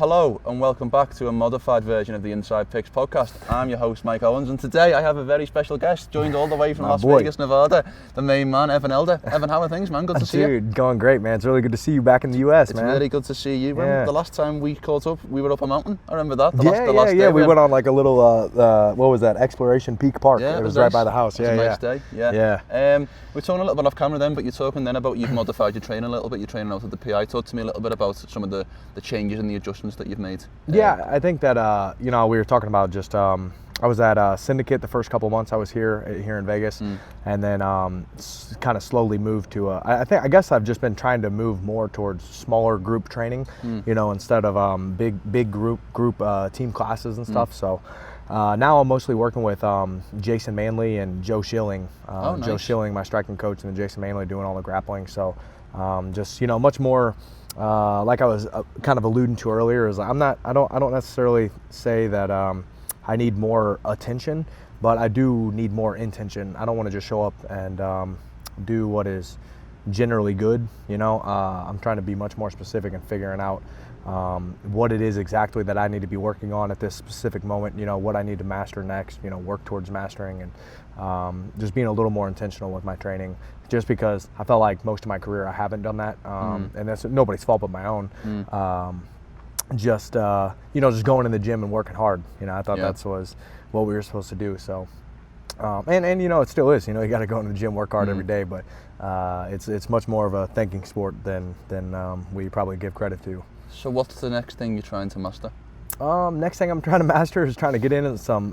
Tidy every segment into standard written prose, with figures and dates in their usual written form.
Hello and welcome back to a modified version of the Inside Picks podcast. I'm your host Mike Owens, and today I have a very special guest joined all the way from Las Vegas, Nevada, the main man, Evan Elder. Evan, how are things, man? Good to see you. Dude, going great, man. It's really good to see you back in the US, man. It's really good to see you. Yeah. The last time we caught up, we were up a mountain. I remember that. The last day we went on like a little, what was that, Exploration Peak Park. Yeah, it was nice. Right by the house. It was a nice day. Yeah. We're talking a little bit off camera then, but you're talking then about you've modified your training a little bit. You're training out of the PI. Talk to me a little bit about some of the changes and the adjustments that you've made. Yeah, I think that, we were talking about just, I was at Syndicate the first couple months I was here in Vegas, and then kind of slowly moved to, I guess I've just been trying to move more towards smaller group training, instead of big group team classes and stuff. So now I'm mostly working with Jason Manley and Joe Schilling. Nice. Joe Schilling, my striking coach, and then Jason Manley doing all the grappling. So just, much more, like I was kind of alluding to earlier, is I don't necessarily say that I need more attention, but I do need more intention. I don't want to just show up and do what is generally good. I'm trying to be much more specific and figuring out what it is exactly that I need to be working on at this specific moment. What I need to master next. Work towards mastering, and just being a little more intentional with my training. Just because I felt like most of my career I haven't done that, and that's nobody's fault but my own. Just going in the gym and working hard. I thought that was what we were supposed to do. So, and it still is. You got to go into the gym, work hard every day. But it's much more of a thinking sport than we probably give credit to. So what's the next thing you're trying to master? Next thing I'm trying to master is trying to get into some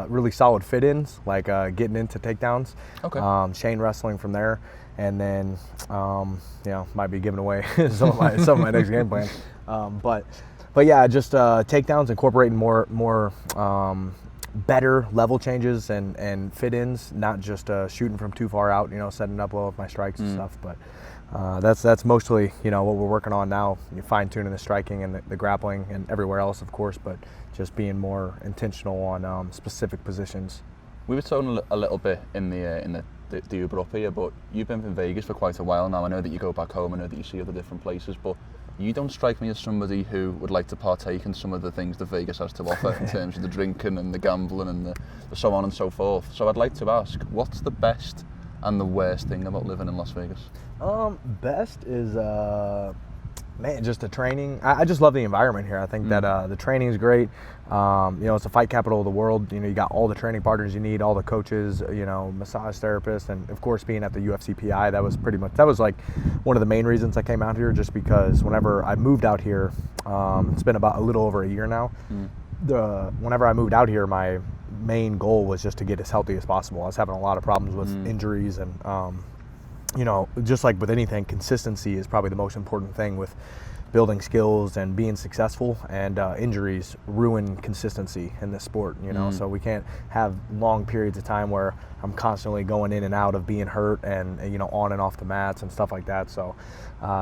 really solid fit-ins, like getting into takedowns. Okay. Chain wrestling from there, and then might be giving away some of my next game plan. But yeah, just takedowns, incorporating more better level changes and fit-ins, not just shooting from too far out. Setting up well with my strikes and stuff. But that's mostly what we're working on now. Fine-tuning the striking and the grappling and everywhere else, of course, but just being more intentional on specific positions. We were talking a little bit in the Uber up here, but you've been in Vegas for quite a while now. I know that you go back home. I know that you see other different places, but you don't strike me as somebody who would like to partake in some of the things that Vegas has to offer in terms of the drinking and the gambling and the so on and so forth. So I'd like to ask, what's the best and the worst thing about living in Las Vegas? Best is, just the training. I just love the environment here. I think that the training is great. It's the fight capital of the world. You got all the training partners you need, all the coaches, massage therapists, and of course being at the UFC PI, that was like one of the main reasons I came out here, just because whenever I moved out here, it's been about a little over a year now. Whenever I moved out here, my main goal was just to get as healthy as possible. I was having a lot of problems with injuries, and just like with anything, consistency is probably the most important thing with building skills and being successful, and injuries ruin consistency in this sport, so we can't have long periods of time where I'm constantly going in and out of being hurt and on and off the mats and stuff like that. So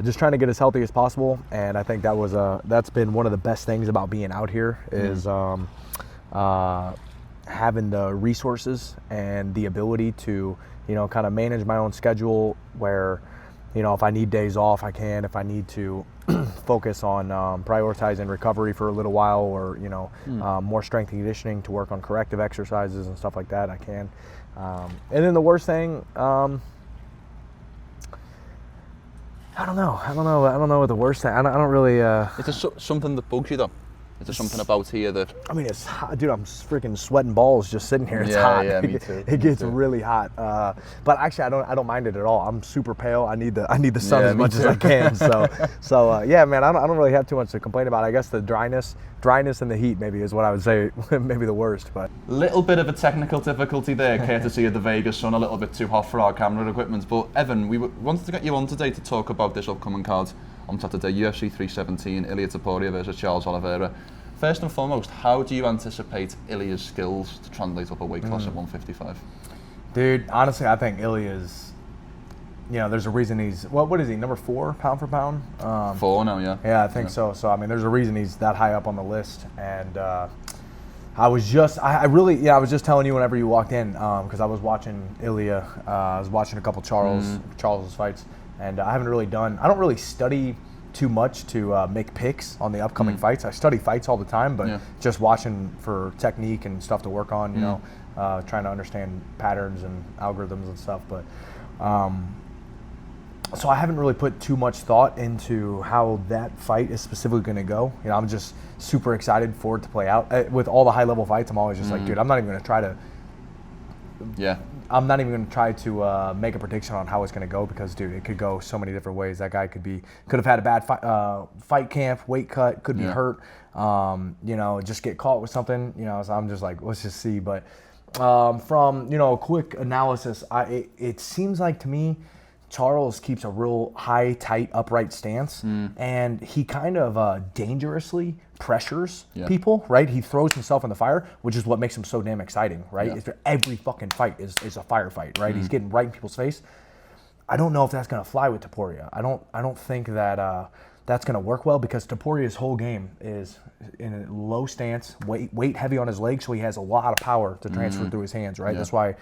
just trying to get as healthy as possible, and I think that's been one of the best things about being out here is having the resources and the ability to kind of manage my own schedule, where if I need days off, I can. If I need to focus on prioritizing recovery for a little while, or more strength and conditioning to work on corrective exercises and stuff like that, I can. And then the worst thing, I don't know what the worst thing. I don't really. Is there something that bugs you though? Is there something about here that... I mean, it's hot. Dude, I'm freaking sweating balls just sitting here. It's hot. Yeah, me too. It gets really hot. But actually, I don't mind it at all. I'm super pale. I need the sun as much as I can. So yeah, man, I don't really have too much to complain about. I guess the dryness and the heat maybe is what I would say maybe the worst. But little bit of a technical difficulty there, courtesy of the Vegas sun. A little bit too hot for our camera equipment. But Evan, we wanted to get you on today to talk about this upcoming card on Saturday, UFC 317, Ilia Topuria versus Charles Oliveira. First and foremost, how do you anticipate Ilia's skills to translate up a weight class at 155? Dude, honestly, I think Ilia's, there's a reason he's, what is he, number 4 pound for pound? 4 now, yeah. Yeah, I think so. So, I mean, there's a reason he's that high up on the list. And I was just telling you whenever you walked in, because I was watching Ilia, I was watching a couple Charles's fights, and I don't really study too much to make picks on the upcoming fights. I study fights all the time, but just watching for technique and stuff to work on, you know, trying to understand patterns and algorithms and stuff. But so I haven't really put too much thought into how that fight is specifically going to go. You know, I'm just super excited for it to play out. With all the high-level fights, I'm always just like, dude, I'm not even going to try to. Yeah. I'm not even going to try to make a prediction on how it's going to go because, dude, it could go so many different ways. That guy could have had a bad fight camp, weight cut, could be hurt. You know, just get caught with something. You know, so I'm just like, let's just see. But from, you know, a quick analysis, it seems like to me, Charles keeps a real high, tight, upright stance, and he kind of dangerously pressures people, right? He throws himself in the fire, which is what makes him so damn exciting, right? Yeah. Every fucking fight is a firefight, right? He's getting right in people's face. I don't know if that's going to fly with Topuria. I don't think that that's going to work well because Topuria's whole game is in a low stance, weight heavy on his legs, so he has a lot of power to transfer through his hands, right? Yeah. That's why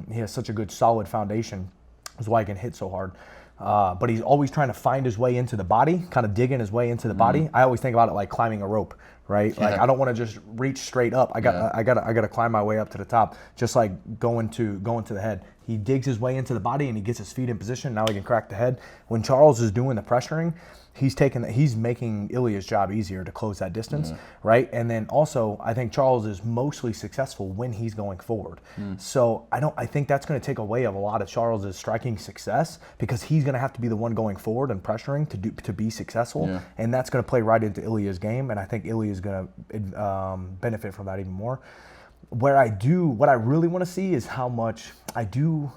he has such a good, solid foundation. That's why he can hit so hard. But he's always trying to find his way into the body, kind of digging his way into the body. I always think about it like climbing a rope, right? Yeah. Like I don't want to just reach straight up. I gotta climb my way up to the top, just like going to the head. He digs his way into the body and he gets his feet in position. Now he can crack the head. When Charles is doing the pressuring, he's making Ilia's job easier to close that distance, right? And then also, I think Charles is mostly successful when he's going forward. So I think that's going to take away of a lot of Charles's striking success because he's going to have to be the one going forward and pressuring to be successful, and that's going to play right into Ilia's game. And I think Ilia is going to benefit from that even more. What I really want to see is how much I do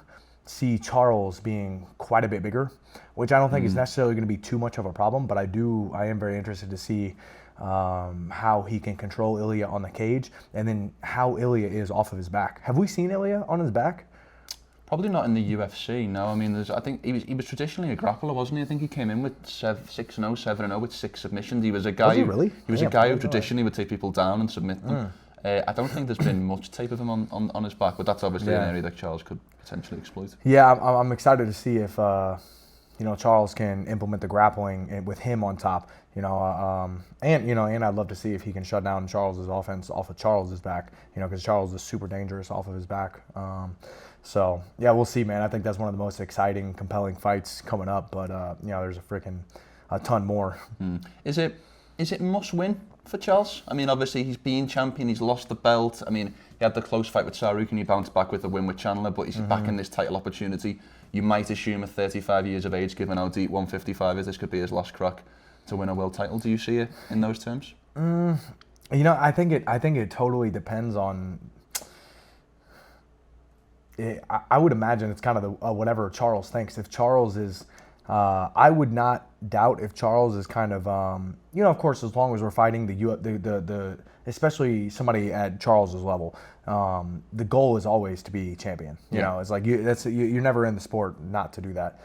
see Charles being quite a bit bigger, which I don't think is necessarily going to be too much of a problem, but I am very interested to see how he can control Ilia on the cage and then how Ilia is off of his back. Have we seen Ilia on his back? Probably not in the UFC, no. I mean, I think he was traditionally a grappler, wasn't he? I think he came in with 6-0, 7-0 with 6 submissions. He was a guy. Was he really? He was a guy who traditionally would take people down and submit them. I don't think there's been much tape of him on his back, but that's obviously an area that Charles could potentially exploit. Yeah, I'm excited to see if Charles can implement the grappling with him on top. And I'd love to see if he can shut down Charles's offense off of Charles's back. Because Charles is super dangerous off of his back. So yeah, we'll see, man. I think that's one of the most exciting, compelling fights coming up. But there's a ton more. Is it must win for Charles? I mean, obviously he's been champion, he's lost the belt. I mean, he had the close fight with Saruk and he bounced back with the win with Chandler, but he's back in this title opportunity. You might assume at 35 years of age, given how deep 155 is, this could be his last crack to win a world title. Do you see it in those terms? I think it totally depends on. I would imagine it's kind of whatever Charles thinks. If Charles is, I would not doubt if Charles is kind of, of course, as long as we're fighting the especially somebody at Charles's level, the goal is always to be champion. You know, it's like you're never in the sport not to do that.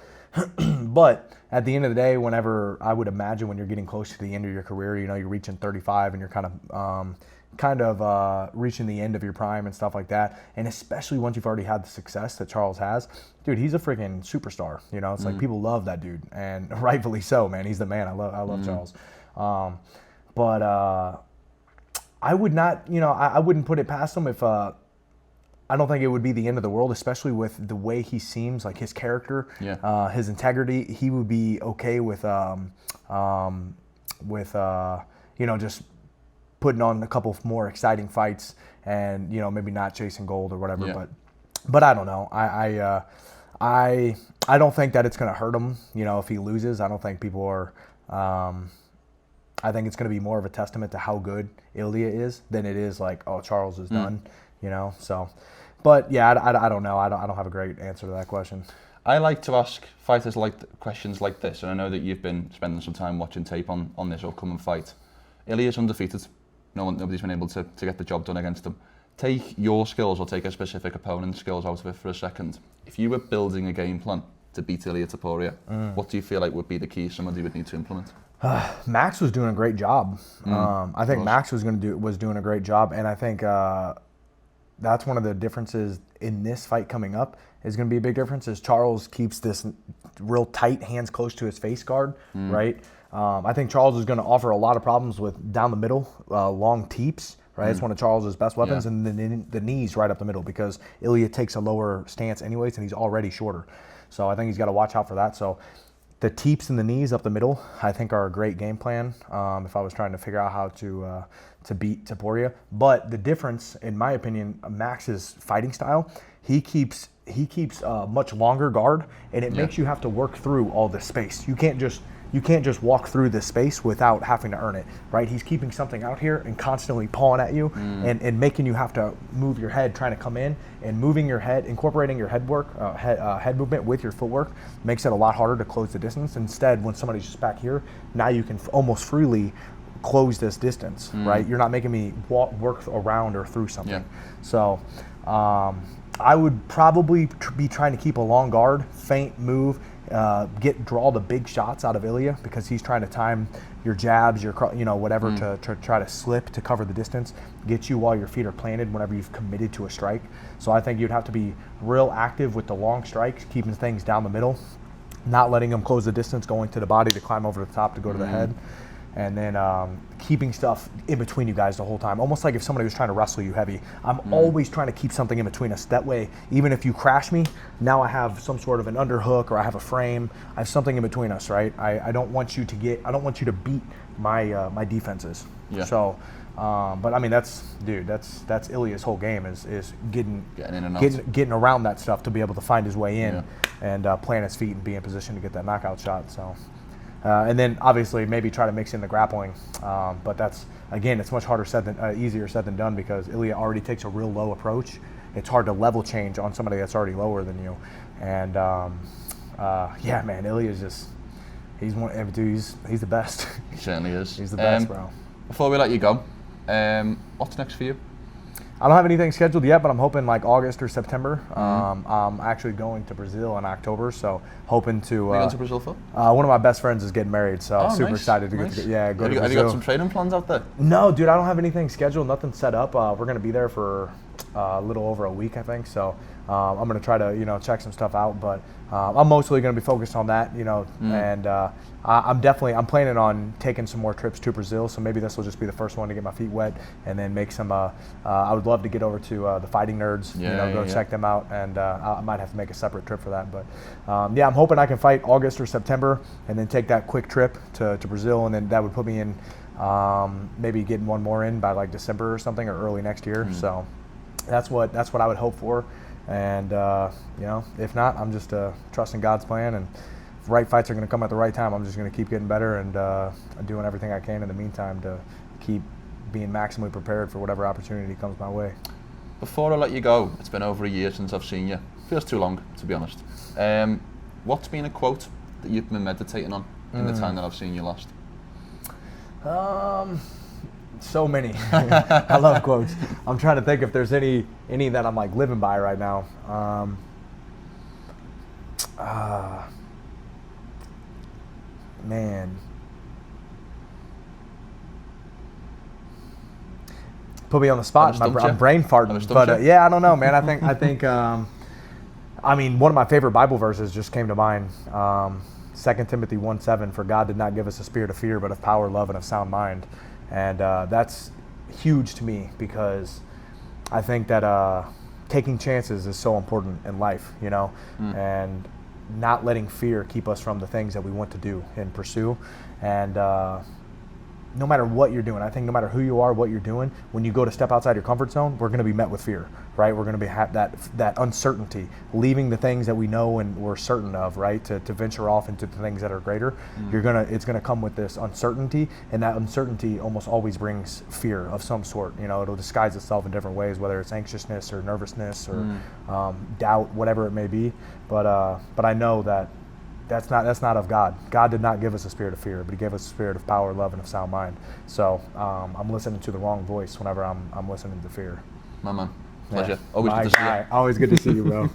But at the end of the day, whenever I would imagine when you're getting close to the end of your career, you're reaching 35 and you're kind of reaching the end of your prime and stuff like that. And especially once you've already had the success that Charles has, dude, he's a freaking superstar. It's like people love that dude, and rightfully so, man. He's the man. I love Charles. But I would not, I wouldn't put it past him if. I don't think it would be the end of the world, especially with the way he seems, like his character, his integrity. He would be okay with just putting on a couple more exciting fights and maybe not chasing gold or whatever. But I don't know. I don't think that it's going to hurt him. If he loses, I don't think people are. I think it's going to be more of a testament to how good Ilia is than it is like, oh, Charles is done. So, but yeah, I don't know. I don't have a great answer to that question. I like to ask fighters questions like this, and I know that you've been spending some time watching tape on this upcoming fight. Ilia's undefeated. Nobody's been able to get the job done against him. Take your skills or take a specific opponent's skills out of it for a second. If you were building a game plan to beat Ilia Topuria, what do you feel like would be the key somebody would need to implement? Max was doing a great job. I think Max was doing a great job, and I think that's one of the differences in this fight coming up is going to be a big difference. Is Charles keeps this real tight, hands close to his face guard, right? I think Charles is going to offer a lot of problems with down the middle, long teeps. Right, it's one of Charles's best weapons, and then the knees right up the middle because Ilia takes a lower stance anyways, and he's already shorter. So I think he's got to watch out for that. So the teeps and the knees up the middle, I think, are a great game plan. If I was trying to figure out how to beat Topuria, but the difference, in my opinion, Max's fighting style, he keeps much longer guard, and it makes you have to work through all this space. You can't just walk through this space without having to earn it, right? He's keeping something out here and constantly pawing at you and making you have to move your head, trying to come in and moving your head, incorporating your head movement with your footwork makes it a lot harder to close the distance. Instead, when somebody's just back here, now you can almost freely close this distance, right? You're not making me work around or through something. So I would probably be trying to keep a long guard, feint, move, draw the big shots out of Ilia because he's trying to time your jabs, your whatever to try to slip to cover the distance, get you while your feet are planted whenever you've committed to a strike. So I think you'd have to be real active with the long strikes, keeping things down the middle, not letting them close the distance, going to the body to climb over the top to go to the head. And then keeping stuff in between you guys the whole time. Almost like if somebody was trying to wrestle you heavy. I'm always trying to keep something in between us. That way, even if you crash me, now I have some sort of an underhook or I have a frame. I have something in between us, right? I don't want you to beat my my defenses. Yeah. So, but I mean, that's Ilia's whole game is getting around that stuff to be able to find his way in and plant his feet and be in position to get that knockout shot. So. And then obviously maybe try to mix in the grappling, but that's again it's much harder said than easier said than done because Ilia already takes a real low approach. It's hard to level change on somebody that's already lower than you, and yeah, man, Ilia's just he's the best. He certainly is. He's the best, bro. Before we let you go, what's next for you? I don't have anything scheduled yet, but I'm hoping like August or September. I'm actually going to Brazil in October, so hoping to. What are you going to Brazil for? One of my best friends is getting married, so super excited to go to Brazil. Have you got some training plans out there? No, dude, I don't have anything scheduled, nothing set up. We're going to be there for a little over a week, I think. So I'm going to try to check some stuff out, but I'm mostly going to be focused on that, and I'm planning on taking some more trips to Brazil. So maybe this will just be the first one to get my feet wet, and then make some. I would love to get over to the Fighting Nerds, check them out, and I might have to make a separate trip for that. But I'm hoping I can fight August or September, and then take that quick trip to Brazil, and then that would put me in maybe getting one more in by like December or something, or early next year. So that's what I would hope for. And if not, I'm just trusting God's plan, and if the right fights are going to come at the right time, I'm just going to keep getting better and doing everything I can in the meantime to keep being maximally prepared for whatever opportunity comes my way. Before I let you go, it's been over a year since I've seen you. Feels too long, to be honest. What's been a quote that you've been meditating on in the time that I've seen you last? So many. I love quotes. I'm trying to think if there's any that I'm like living by right now. Man. Put me on the spot. I'm brain farting. But I don't know, man. I think one of my favorite Bible verses just came to mind. 2 Timothy 1:7, for God did not give us a spirit of fear, but of power, love, and of sound mind. And that's huge to me because I think that taking chances is so important in life, and not letting fear keep us from the things that we want to do and pursue. And no matter what you're doing, I think no matter who you are, what you're doing, when you go to step outside your comfort zone, we're going to be met with fear, right? We're going to have that uncertainty, leaving the things that we know and we're certain of, right? To venture off into the things that are greater. It's going to come with this uncertainty, and that uncertainty almost always brings fear of some sort. It'll disguise itself in different ways, whether it's anxiousness or nervousness or doubt, whatever it may be. But I know that that's not of God. God did not give us a spirit of fear, but He gave us a spirit of power, love, and of sound mind. So I'm listening to the wrong voice whenever I'm listening to fear. My man, pleasure. Always good to see you. Always good to see you, bro.